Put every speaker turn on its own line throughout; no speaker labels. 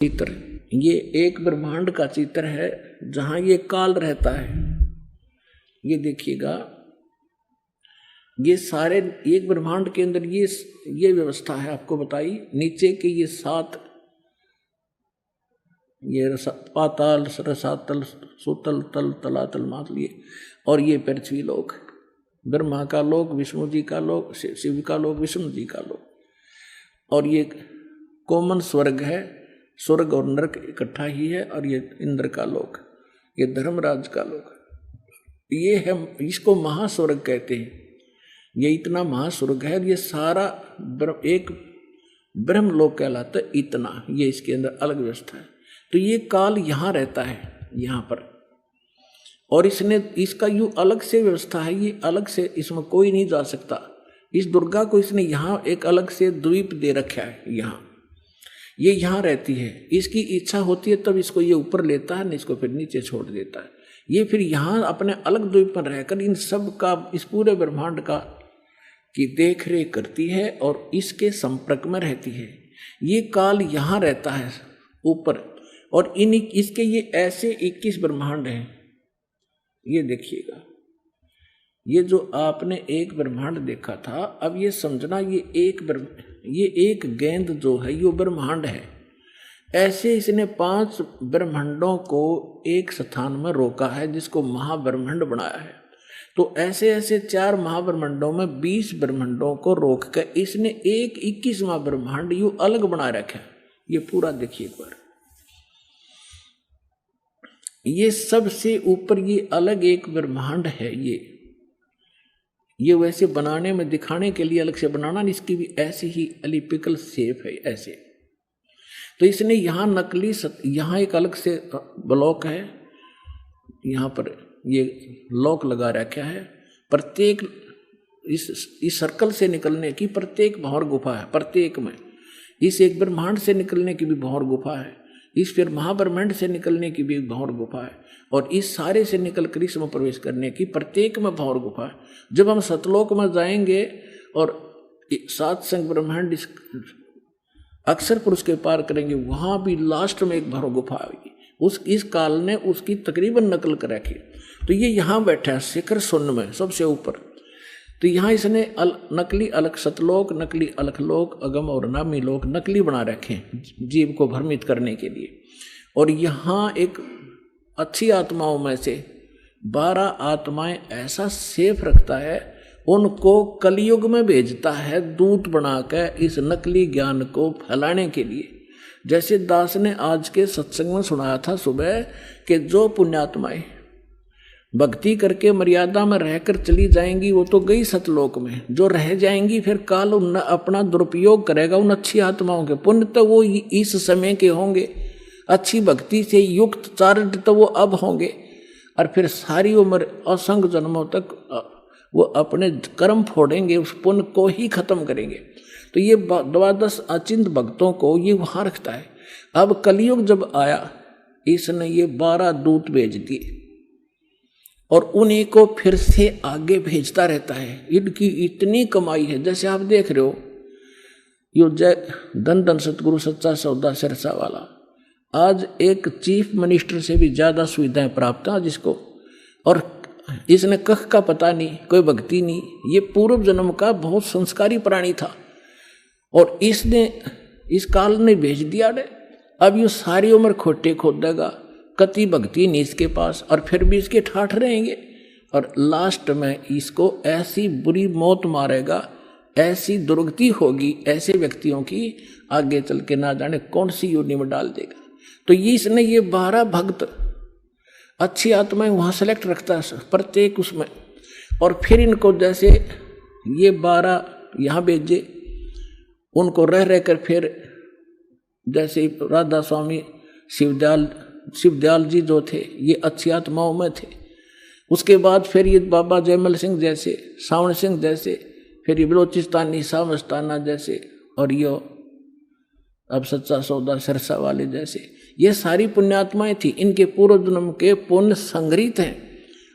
चित्र, ये एक ब्रह्मांड का चित्र है जहां ये काल रहता है। ये देखिएगा, ये सारे एक ब्रह्मांड के अंदर ये व्यवस्था है आपको बताई। नीचे के ये 7, ये पाताल, रसातल, सुतल, तल, तलातल, मातल, ये और ये पृथ्वी लोक, ब्रह्मा का लोक, विष्णु जी का लोक, शिव का लोक, विष्णु जी का लोक, और ये कॉमन स्वर्ग है। स्वर्ग और नरक इकट्ठा ही है। और ये इंद्र का लोक, ये धर्मराज का लोक, ये है, इसको महास्वर्ग कहते हैं। ये इतना महास्वर्ग है, ये सारा एक ब्रह्म लोक कहलाता है। इतना ये इसके अंदर अलग व्यवस्था है। तो ये काल यहाँ रहता है, यहाँ पर, और इसने इसका यूं अलग से व्यवस्था है। ये अलग से, इसमें कोई नहीं जा सकता। इस दुर्गा को इसने यहाँ एक अलग से द्वीप दे रखा है। यहाँ ये यहाँ रहती है, इसकी इच्छा होती है तब इसको ये ऊपर लेता है, नहीं इसको फिर नीचे छोड़ देता है। ये फिर यहाँ अपने अलग द्वीप पर रहकर इन सब का, इस पूरे ब्रह्मांड का की देख रेख करती है और इसके संपर्क में रहती है। ये काल यहाँ रहता है ऊपर, और इसके ये ऐसे 21 ब्रह्मांड हैं। ये देखिएगा, ये जो आपने एक ब्रह्मांड देखा था, अब ये समझना ये एक गेंद जो है ये ब्रह्मांड है। ऐसे इसने 5 ब्रह्मांडों को एक स्थान में रोका है, जिसको महाब्रह्मांड बनाया है। तो ऐसे ऐसे 4 महाब्रह्मांडों में 20 ब्रह्मांडों को रोक कर इसने एक 21वां ब्रह्मांड यूं अलग बना रखा है। ये पूरा देखिए एक बार, ये सबसे ऊपर ये अलग एक ब्रह्मांड है। ये वैसे बनाने में, दिखाने के लिए अलग से बनाना, इसकी भी ऐसी ही एलिपिकल शेप है ऐसे। तो इसने यहाँ नकली यहाँ एक अलग से ब्लॉक है, यहाँ पर ये लॉक लगा रखा है। प्रत्येक इस सर्कल से निकलने की प्रत्येक भंवर गुफा है, प्रत्येक में। इस एक ब्रह्मांड से निकलने की भी भंवर गुफा है, इस फिर महाब्रह्मांड से निकलने की भी भंवर गुफा है, और इस सारे से निकल कर इसमें प्रवेश करने की प्रत्येक में भंवर गुफा है। जब हम सतलोक में जाएंगे और 7 संग ब्रह्मांड अक्षर पुरुष के पार करेंगे, वहां भी लास्ट में एक भंवर गुफा आएगी। इस काल ने उसकी तकरीबन नकल कर रखी। तो ये यहाँ बैठा है शिखर शून्य में सबसे ऊपर। तो यहाँ इसने नकली अलग सतलोक, नकली अलग लोक, अगम और नामी लोक नकली बना रखे जीव को भ्रमित करने के लिए। और यहाँ एक अच्छी आत्माओं में से 12 आत्माएं ऐसा सेफ रखता है, उनको कलयुग में भेजता है दूत बनाकर इस नकली ज्ञान को फैलाने के लिए। जैसे दास ने आज के सत्संग में सुनाया था सुबह कि जो पुण्यात्माएं भक्ति करके मर्यादा में रहकर चली जाएंगी वो तो गई सतलोक में, जो रह जाएंगी फिर काल उन अपना दुरुपयोग करेगा उन अच्छी आत्माओं के। पुण्य तो वो इस समय के होंगे, अच्छी भक्ति से युक्त चारित्र तो वो अब होंगे, और फिर सारी उम्र असंख्य जन्मों तक वो अपने कर्म फोड़ेंगे, उस पुण्य को ही खत्म करेंगे। तो ये 12 अचिंत भक्तों को ये वहाँ रखता है। अब कलयुग जब आया, इसने ये 12 दूत भेज दिए और उन्हीं को फिर से आगे भेजता रहता है। इनकी इतनी कमाई है, जैसे आप देख रहे हो यो जय धन धन सतगुरु सच्चा सौदा सिरसा वाला, आज एक चीफ मिनिस्टर से भी ज़्यादा सुविधाएं प्राप्त हैं जिसको, और इसने कख का पता नहीं, कोई भक्ति नहीं, ये पूर्व जन्म का बहुत संस्कारी प्राणी था और इसने इस काल ने भेज दिया। अब ये सारी उम्र खोटे खोदेगा, कति भक्ति नहीं इसके पास, और फिर भी इसके ठाठ रहेंगे, और लास्ट में इसको ऐसी बुरी मौत मारेगा, ऐसी दुर्गति होगी ऐसे व्यक्तियों की, आगे चल के ना जाने कौन सी योनि में डाल देगा। तो ये इसने ये 12 भक्त अच्छी आत्माएं वहाँ सेलेक्ट रखता है प्रत्येक उसमें, और फिर इनको जैसे ये 12 यहाँ भेजे, उनको रह रह कर फिर जैसे राधा स्वामी शिवदयाल जी जो थे ये अच्छी आत्माओं में थे। उसके बाद फिर ये बाबा जयमल सिंह जैसे, सावन सिंह जैसे, फिर ये बलोचिस्तानी सामस्ताना जैसे, और ये अब सच्चा सौदा सिरसा वाले जैसे, ये सारी पुण्यात्माएं थी। इनके पूर्व जन्म के पुण्य संग्रहित हैं,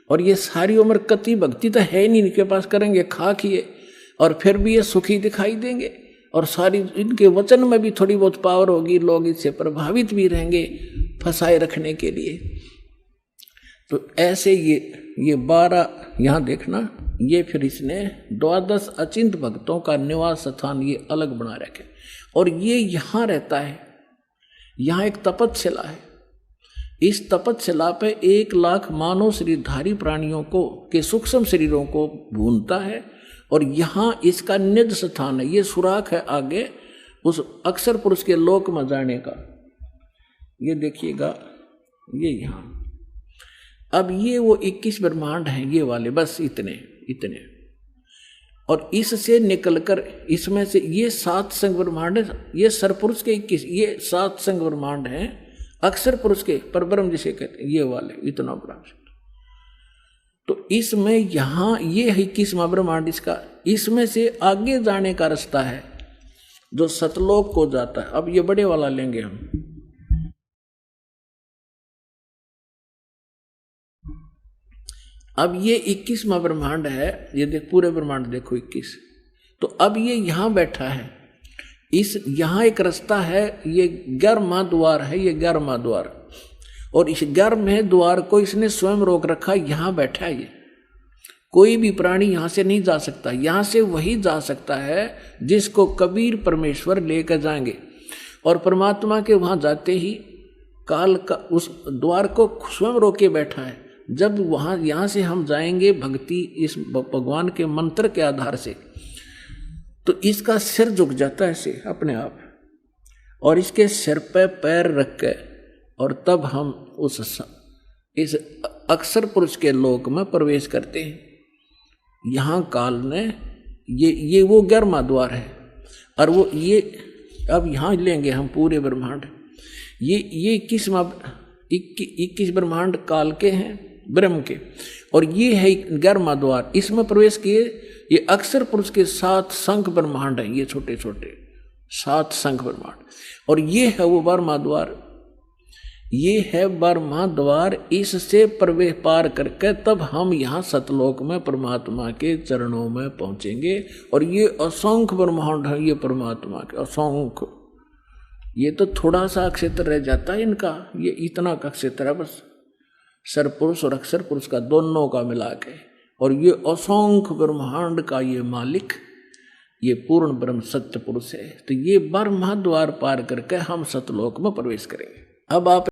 और ये सारी उम्र कति भक्ति तो है नहीं इनके पास, करेंगे खा किए, और फिर भी ये सुखी दिखाई देंगे। और सारी इनके वचन में भी थोड़ी बहुत पावर होगी, लोग इससे प्रभावित भी रहेंगे फंसाए रखने के लिए। तो ऐसे ये 12 यहाँ देखना, ये फिर इसने 12 अचिंत भक्तों का निवास स्थान ये अलग बना रखे, और ये यहाँ रहता है। यहाँ एक तपस्शिला है, इस तपस्शिला पे 1 लाख मानव शरीरधारी प्राणियों को के सूक्ष्म शरीरों को भूनता है, और यहाँ इसका निज स्थान है। ये सुराख है आगे उस अक्षर पुरुष के लोक में जाने का। ये देखिएगा, ये यहाँ अब ये वो 21 ब्रह्मांड हैं ये वाले, बस इतने। और इससे निकलकर इसमें से ये 7 संग ब्रह्मांड है, ये सरपुरुष के 21, ये 7 संग ब्रह्मांड हैं अक्षर पुरुष के परब्रह्म जिसे कहते हैं, ये वाले इतना बड़ा। तो इसमें यहाँ ये है 21वां ब्रह्मांड इसका, इसमें से आगे जाने का रास्ता है जो सतलोक को जाता है। अब ये बड़े वाला लेंगे हम। अब ये 21वां ब्रह्मांड है, ये देख पूरे ब्रह्मांड देखो 21। तो अब ये यहाँ बैठा है, इस यहाँ एक रास्ता है, ये 11वां द्वार है, ये 11वां द्वार, और इस 11वें द्वार को इसने स्वयं रोक रखा। यहाँ बैठा है ये, कोई भी प्राणी यहाँ से नहीं जा सकता। यहाँ से वही जा सकता है जिसको कबीर परमेश्वर लेकर जाएंगे, और परमात्मा के वहाँ जाते ही काल का उस द्वार को स्वयं रोके बैठा है। जब वहाँ यहाँ से हम जाएंगे भक्ति इस भगवान के मंत्र के आधार से, तो इसका सिर झुक जाता है ऐसे अपने आप, और इसके सिर पे पैर रख के, और तब हम इस अक्षर पुरुष के लोक में प्रवेश करते हैं। यहाँ काल ने ये वो 11वां द्वार है, और वो ये अब यहाँ लेंगे हम पूरे ब्रह्मांड। ये 21 ब्रह्मांड काल के हैं ब्रह्म के, और ये है 11वां द्वार। इसमें प्रवेश किए ये अक्षर पुरुष के 7 शंख ब्रह्मांड हैं, ये छोटे छोटे 7 शंख ब्रह्मांड, और ये है वो 12वां द्वार। ये है 12वां द्वार, इससे प्रवेश पार करके तब हम यहाँ सतलोक में परमात्मा के चरणों में पहुँचेंगे। और ये असंख्य ब्रह्मांड है, ये परमात्मा के असंख्य। ये तो थोड़ा सा क्षेत्र रह जाता है इनका, ये इतना का क्षेत्र है बस, सरपुरुष और अक्षर पुरुष का दोनों का मिला के। और ये असंख्य ब्रह्मांड का ये मालिक, ये पूर्ण ब्रह्म सत्य पुरुष है। तो ये 12वां द्वार पार करके हम सतलोक में प्रवेश करेंगे। अब आप